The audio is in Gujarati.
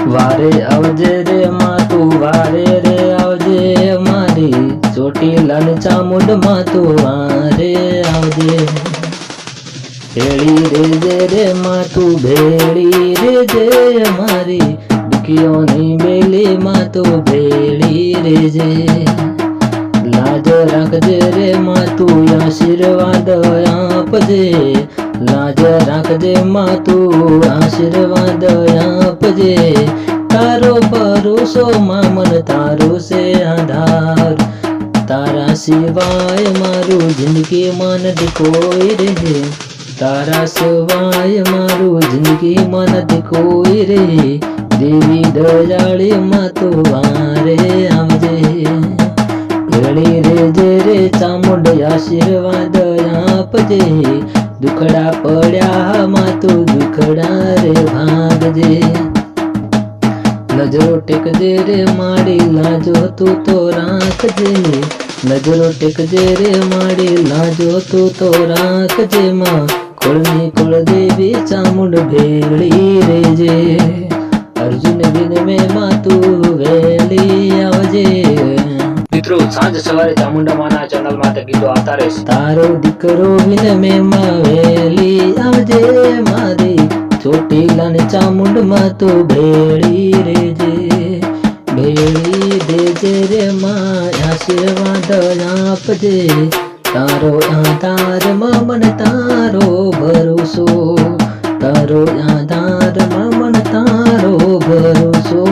વારે આવજે રે માં તું વારે રે આવજે મારી ચોટીલાની ચામુંડ માં તું વારે આવજે ભેળી રેજે રે માં તું ભેળી રેજે મારી દુખીઓની બેલી માં તું ભેળી રેજે લાજ રાખજે રે માં તું આશીર્વાદ આપજે લાજ રાખજે માં તું આશીર્વાદ આપજે તારો ભરોસો માં મન તારો છે આધાર તારા સિવાય મારું જિંદગીમાં નથી કોઈ રે તારા સિવાય મારું જિંદગીમાં નથી કોઈ રે દેવી દયાળી માં તું વારે આવજે ભેળી રેજે રે ચામુંડ આશીર્વાદ આપજે દુખડા પડ્યા માં તું દુખડા રે ભાગજે નજરો ટેકજે રે મારી લાજો તું તો રાખજે નજરો ટેકજે રે મારી લાજો તું તો રાખજે માં કુળની કુળદેવી ચામુંડ ભેળી રેજે અર્જુન બિન મેં માં તું વેલી આવજે મિત્રો સાંજ સવારે ચામુંડા માના ચેનલ માં ગીતો આવતા રહેશે તારો દીકરો બિન મેં માં વેલી આવજે મારી ચોટીલાની ચામુંડ માં તું ભેળી રેજે ભેળી દેજે રે માં આશીર્વાદ આપજે તારો આધાર માં મન તારો ભરોસો તારો આધાર માં મન તારો ભરોસો